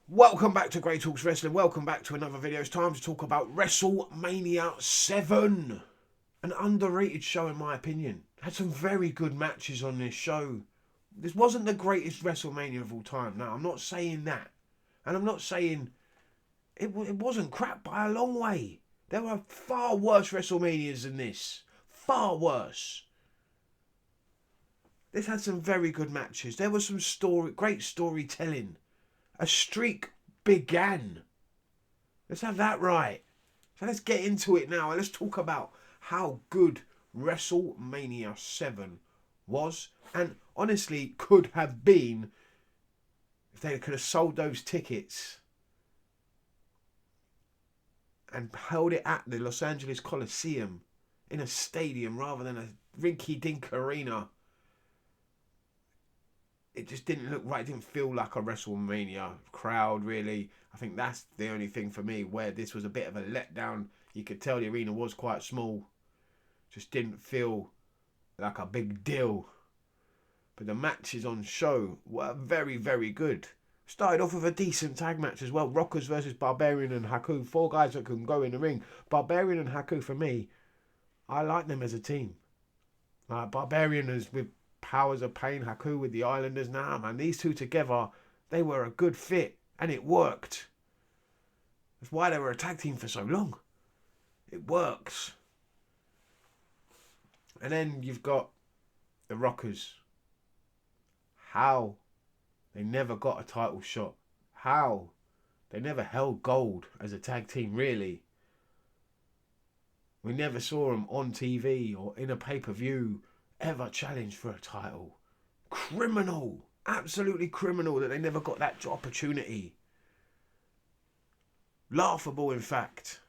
Welcome back to Great Talks Wrestling. Welcome back to another video. It's time to talk about WrestleMania VII. An underrated show in my opinion. Had some very good matches on this show. This wasn't the greatest WrestleMania of all time. No, I'm not saying that. And I'm not saying it wasn't crap by a long way. There were far worse WrestleManias than this. Far worse. This had some very good matches. There was some great storytelling. A streak began. Let's have that right. So let's get into it now and let's talk about how good WrestleMania VII was and honestly could have been if they could have sold those tickets and held it at the Los Angeles Coliseum in a stadium rather than a rinky-dink arena. It just didn't look right. It didn't feel like a WrestleMania crowd, really. I think that's the only thing for me where this was a bit of a letdown. You could tell the arena was quite small. Just didn't feel like a big deal. But the matches on show were very, very good. Started off with a decent tag match as well. Rockers versus Barbarian and Haku. 4 guys that can go in the ring. Barbarian and Haku, for me, I like them as a team. Barbarian is with Powers of Pain, Haku with the Islanders. Nah, man, these two together, they were a good fit, and it worked. That's why they were a tag team for so long. It works. And then you've got the Rockers. How? They never got a title shot. How? They never held gold as a tag team, really. We never saw them on TV or in a pay-per-view ever challenged for a title. Criminal. Absolutely criminal that they never got that opportunity. Laughable, in fact.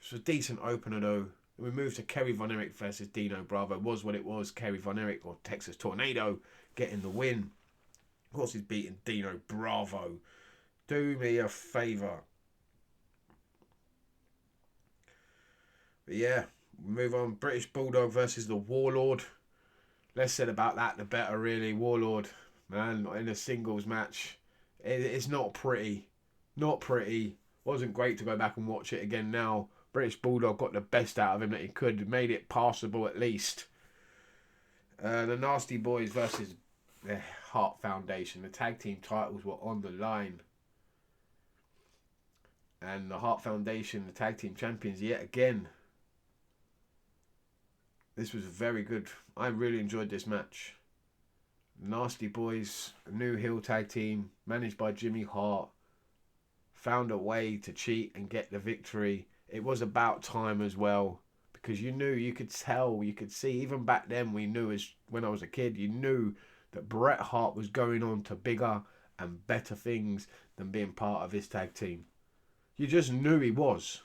It was a decent opener, though. We moved to Kerry Von Erich versus Dino Bravo. It was what it was. Kerry Von Erich, or Texas Tornado, getting the win. Of course, he's beating Dino Bravo. Do me a favour. But yeah, move on. British Bulldog versus the Warlord. Less said about that, the better, really. Warlord, man, in a singles match. It's not pretty. Not pretty. Wasn't great to go back and watch it again now. British Bulldog got the best out of him that he could. Made it passable at least. The Nasty Boys versus the Hart Foundation. The tag team titles were on the line. And the Hart Foundation, the tag team champions, yet again. This was very good. I really enjoyed this match. Nasty Boys, a new heel tag team, managed by Jimmy Hart, found a way to cheat and get the victory. It was about time as well, because you knew, you could tell, you could see, even back then we knew, as when I was a kid, you knew that Bret Hart was going on to bigger and better things than being part of this tag team. You just knew he was.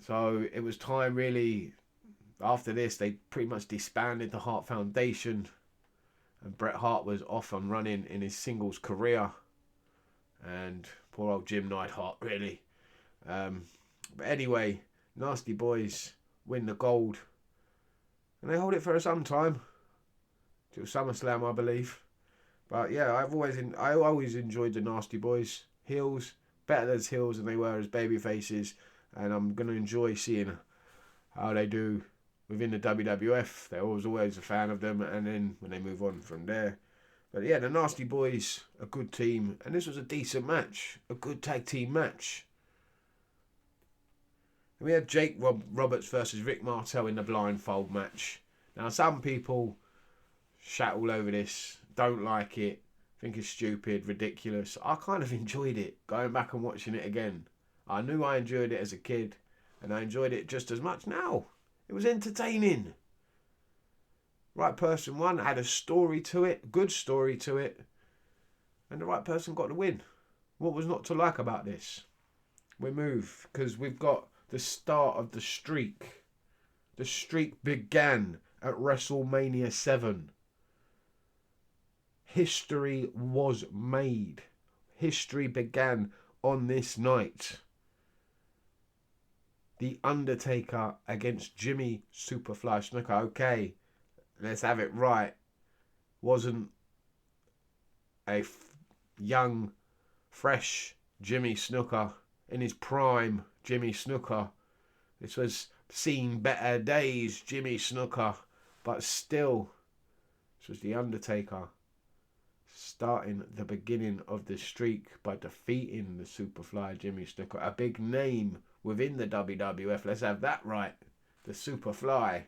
So it was time, really. After this, they pretty much disbanded the Hart Foundation, and Bret Hart was off and running in his singles career. And poor old Jim Neidhart, really. But anyway, Nasty Boys win the gold, and they hold it for some time till SummerSlam, I believe. But yeah, I always enjoyed the Nasty Boys. Heels, better as heels than they were as baby faces. And I'm going to enjoy seeing how they do within the WWF. I was always a fan of them. And then when they move on from there. But yeah, the Nasty Boys, a good team. And this was a decent match. A good tag team match. And we had Jake Roberts versus Rick Martel in the blindfold match. Now, some people shat all over this. Don't like it. Think it's stupid, ridiculous. I kind of enjoyed it. Going back and watching it again. I knew I enjoyed it as a kid, and I enjoyed it just as much now. It was entertaining. Right person won, had a story to it, good story to it, and the right person got the win. What was not to like about this? We move, because we've got the start of the streak. The streak began at WrestleMania VII. History was made. History began on this night. The Undertaker against Jimmy Superfly Snuka. Okay, let's have it right. Wasn't a young, fresh Jimmy Snuka, in his prime Jimmy Snuka. This was seen better days Jimmy Snuka, but still, this was The Undertaker starting the beginning of the streak by defeating the Superfly Jimmy Snuka, a big name within the WWF. Let's have that right. The Superfly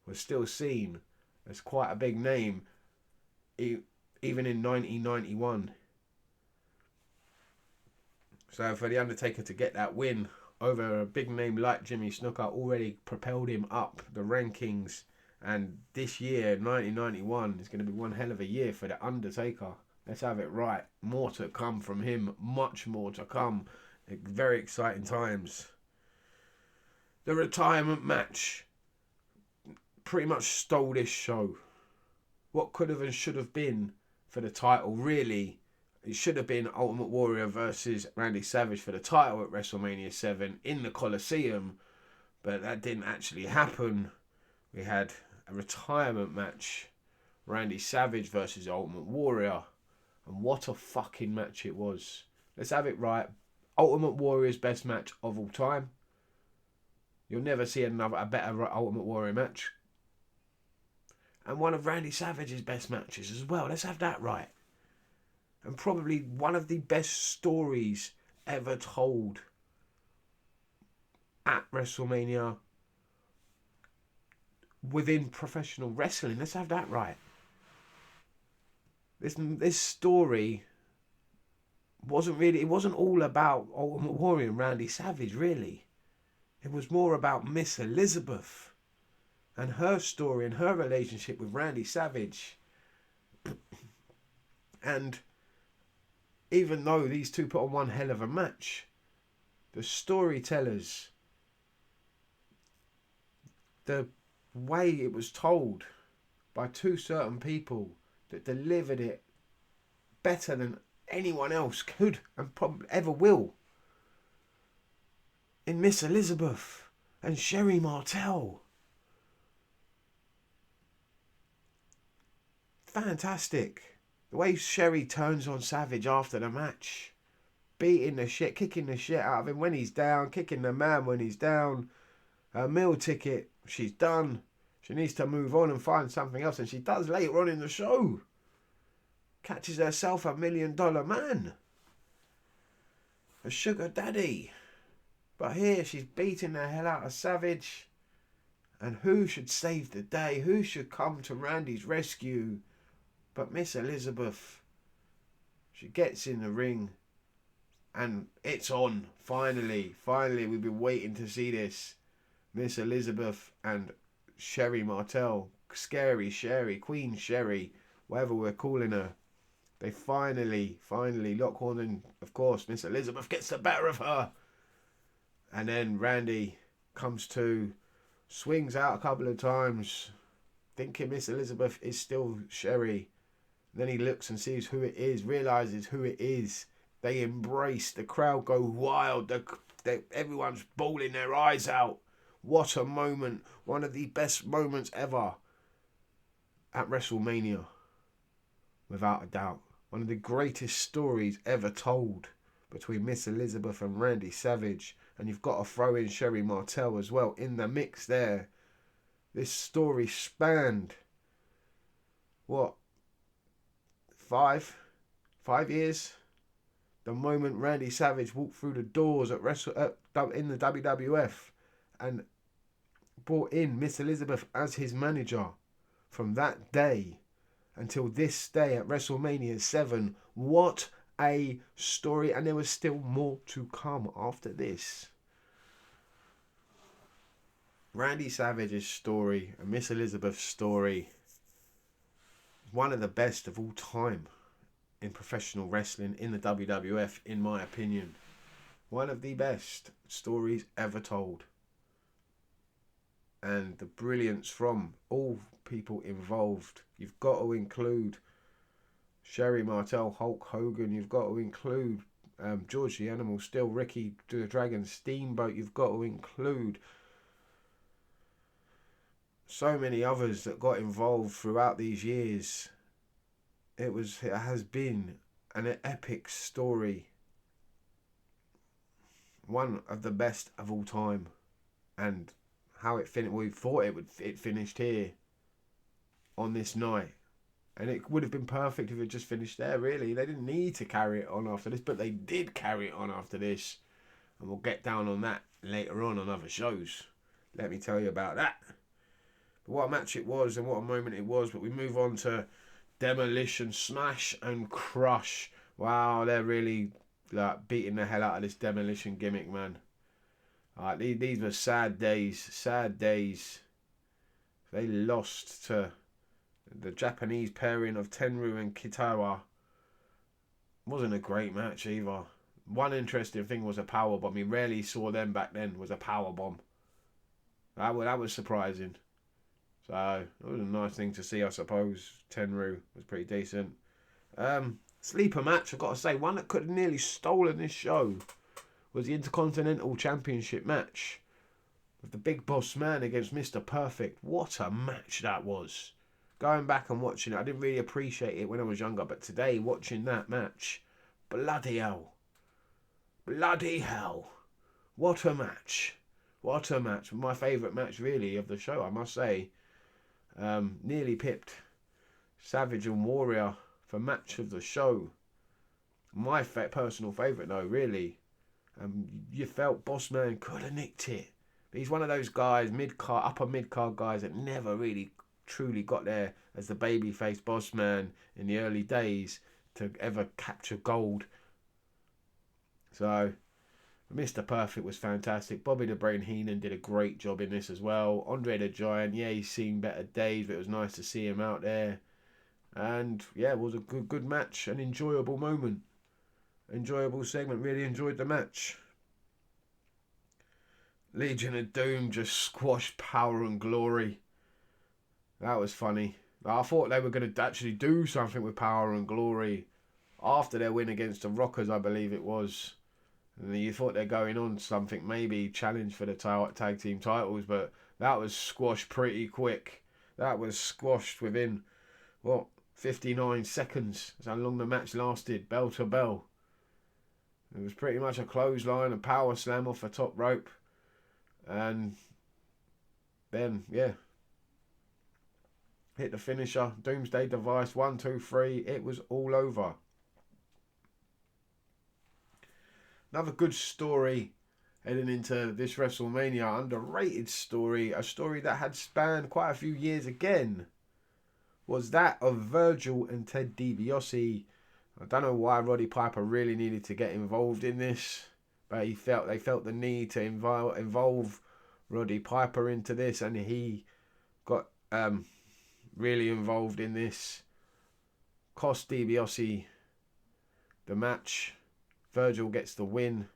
was still seen as quite a big name, even in 1991. So for The Undertaker to get that win over a big name like Jimmy Snuka already propelled him up the rankings. And this year, 1991, is going to be one hell of a year for The Undertaker. Let's have it right. More to come from him. Much more to come. Very exciting times. The retirement match pretty much stole this show. What could have and should have been for the title, really, it should have been Ultimate Warrior versus Randy Savage for the title at WrestleMania VII in the Coliseum. But that didn't actually happen. We had a retirement match, Randy Savage versus Ultimate Warrior, and what a fucking match it was. Let's have it right. Ultimate Warrior's best match of all time. You'll never see a better Ultimate Warrior match. And one of Randy Savage's best matches as well. Let's have that right. And probably one of the best stories ever told at WrestleMania within professional wrestling. Let's have that right. This story it wasn't all about Ultimate Warrior and Randy Savage, really. It was more about Miss Elizabeth and her story and her relationship with Randy Savage. And even though these two put on one hell of a match, the storytellers, the way it was told by two certain people that delivered it better than anyone else could and probably ever will, in Miss Elizabeth and Sherri Martel. Fantastic. The way Sherri turns on Savage after the match, beating the shit, kicking the shit out of him when he's down, kicking the man when he's down. Her meal ticket, she's done. She needs to move on and find something else, and she does later on in the show. Catches herself $1 million man. A sugar daddy. But here she's beating the hell out of Savage. And who should save the day? Who should come to Randy's rescue but Miss Elizabeth? She gets in the ring and it's on. Finally, we've been waiting to see this. Miss Elizabeth and Sherri Martel, Scary Sherri, Queen Sherri, whatever we're calling her. They finally lock horn, and of course Miss Elizabeth gets the better of her. And then Randy comes to, swings out a couple of times, thinking Miss Elizabeth is still Sherri. Then he looks and sees who it is, realises who it is. They embrace, the crowd go wild, everyone's bawling their eyes out. What a moment, one of the best moments ever at WrestleMania, without a doubt. One of the greatest stories ever told between Miss Elizabeth and Randy Savage. And you've got to throw in Sherri Martel as well in the mix there. This story spanned, what, 5 years? The moment Randy Savage walked through the doors in the WWF and brought in Miss Elizabeth as his manager. From that day until this day at WrestleMania VII, what a story. And there was still more to come after this. Randy Savage's story and Miss Elizabeth's story, one of the best of all time in professional wrestling in the WWF, in my opinion. One of the best stories ever told. And the brilliance from all people involved. You've got to include Sherri Martel, Hulk Hogan. You've got to include George the Animal Steel, Ricky the Dragon Steamboat. You've got to include so many others that got involved throughout these years. It has been an epic story. One of the best of all time. And how it finished, we thought it finished here on this night. And it would have been perfect if it just finished there, really. They didn't need to carry it on after this, but they did carry it on after this. And we'll get down on that later on other shows. Let me tell you about that. But what a match it was and what a moment it was. But we move on to Demolition, Smash and Crush. Wow, they're really beating the hell out of this Demolition gimmick, man. These were sad days. They lost to the Japanese pairing of Tenryu and Kitawa. Wasn't a great match either. One interesting thing was a powerbomb. We rarely saw them back then, was a powerbomb. That was surprising. So, it was a nice thing to see, I suppose. Tenryu was pretty decent. Sleeper match, I've got to say, one that could have nearly stolen this show was the Intercontinental Championship match with the Big Boss Man against Mr. Perfect. What a match that was. Going back and watching it, I didn't really appreciate it when I was younger, but today, watching that match, bloody hell. Bloody hell. What a match. What a match. My favourite match, really, of the show, I must say. Nearly pipped Savage and Warrior for match of the show. My personal favourite, though, really. You felt Boss Man could have nicked it. But he's one of those guys, upper mid-card guys that never really truly got there as the babyface Boss Man in the early days to ever capture gold. So, Mr. Perfect was fantastic. Bobby the Brain Heenan did a great job in this as well. Andre the Giant, yeah, he's seen better days, but it was nice to see him out there. And, yeah, it was a good match, an enjoyable moment. Enjoyable segment, really enjoyed the match. Legion of Doom just squashed Power and Glory. That was funny. I thought they were going to actually do something with Power and Glory after their win against the Rockers, I believe it was. And you thought they're going on something, maybe challenge for the tag team titles, but that was squashed pretty quick. That was squashed within, 59 seconds. That's how long the match lasted, bell to bell. It was pretty much a clothesline, a power slam off the top rope. And then, hit the finisher, Doomsday Device, 1, 2, 3. It was all over. Another good story heading into this WrestleMania, underrated story, a story that had spanned quite a few years again, was that of Virgil and Ted DiBiase. I don't know why Roddy Piper really needed to get involved in this, but they felt the need to involve Roddy Piper into this, and he got really involved in this. Cost DiBiase the match. Virgil gets the win,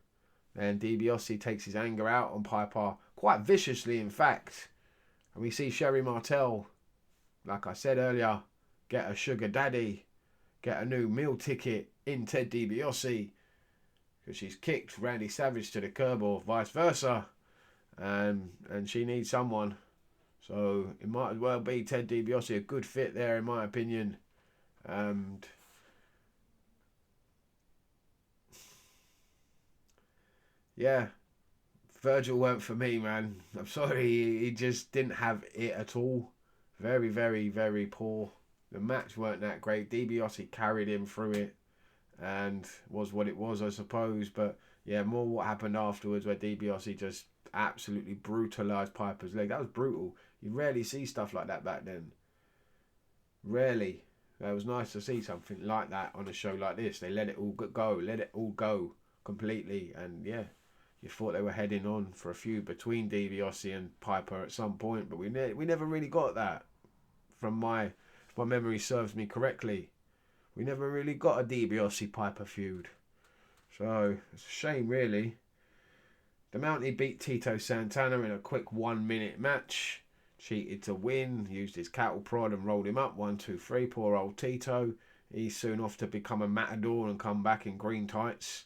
and DiBiase takes his anger out on Piper, quite viciously in fact. And we see Sherri Martel, like I said earlier, get a sugar daddy, get a new meal ticket in Ted DiBiase, because she's kicked Randy Savage to the curb or vice versa, and she needs someone. So it might as well be Ted DiBiase, a good fit there in my opinion. And yeah, Virgil weren't for me, man. I'm sorry, he just didn't have it at all. Very, very, very poor. The match weren't that great. DiBiase carried him through it and was what it was, I suppose. But yeah, more what happened afterwards, where DiBiase just absolutely brutalised Piper's leg. That was brutal. You rarely see stuff like that back then. Rarely. It was nice to see something like that on a show like this. They let it all go completely. And yeah, you thought they were heading on for a feud between DiBiase and Piper at some point, but we never really got that. If my memory serves me correctly, we never really got a DiBiase Piper feud. So it's a shame, really. The Mountie beat Tito Santana in a quick 1-minute match. Cheated to win, used his cattle prod and rolled him up. 1, 2, 3. Poor old Tito. He's soon off to become a matador and come back in green tights.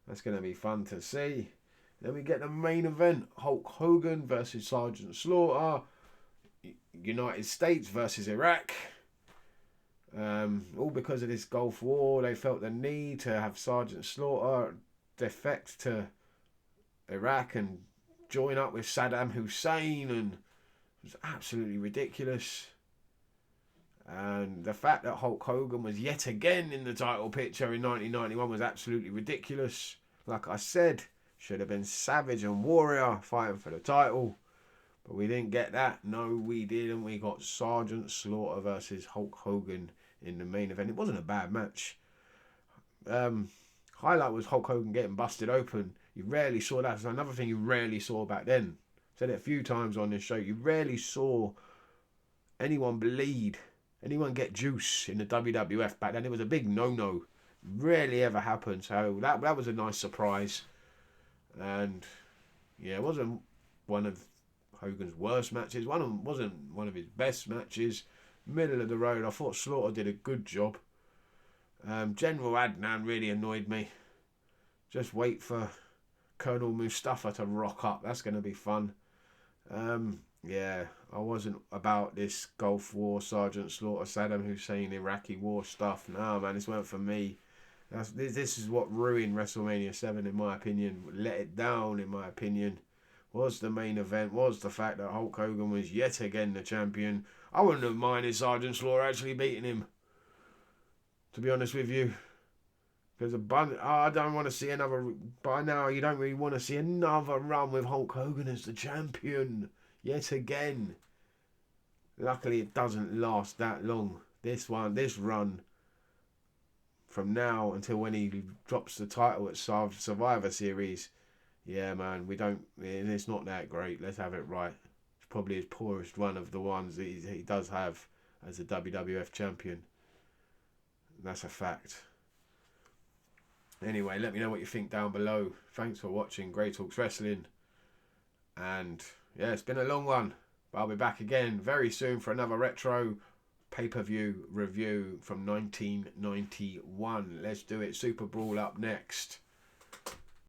That's going to be fun to see. Then we get the main event. Hulk Hogan versus Sergeant Slaughter. United States versus Iraq. All because of this Gulf War. They felt the need to have Sergeant Slaughter defect to Iraq and join up with Saddam Hussein, and it was absolutely ridiculous. And the fact that Hulk Hogan was yet again in the title picture in 1991 was absolutely ridiculous. Like I said, should have been Savage and Warrior fighting for the title. But we didn't get that. No, we didn't. We got Sergeant Slaughter versus Hulk Hogan in the main event. It wasn't a bad match. Highlight was Hulk Hogan getting busted open. You rarely saw that. It's another thing you rarely saw back then. Said it a few times on this show. You rarely saw anyone bleed, anyone get juice in the WWF back then. It was a big no-no. Rarely ever happened. So that was a nice surprise. And yeah, it wasn't one of Hogan's worst matches. Wasn't one of his best matches. Middle of the road. I thought Slaughter did a good job. General Adnan really annoyed me. Just wait for Colonel Mustafa to rock up. That's going to be fun. Yeah, I wasn't about this Gulf War, Sergeant Slaughter, Saddam Hussein, Iraqi war stuff. No, man, this weren't for me. This is what ruined WrestleMania VII, in my opinion. Let it down, in my opinion. Was the main event, was the fact that Hulk Hogan was yet again the champion. I wouldn't have minded Sergeant Slaughter actually beating him, to be honest with you. Because I don't want to see another... By now, you don't really want to see another run with Hulk Hogan as the champion. Yet again. Luckily, it doesn't last that long. This run, from now until when he drops the title at Survivor Series, yeah, man, it's not that great. Let's have it right. It's probably his poorest run of the ones that he does have as a WWF champion. That's a fact. Anyway, let me know what you think down below. Thanks for watching Grey Talks Wrestling. And yeah, it's been a long one. But I'll be back again very soon for another retro pay-per-view review from 1991. Let's do it. Super Brawl up next.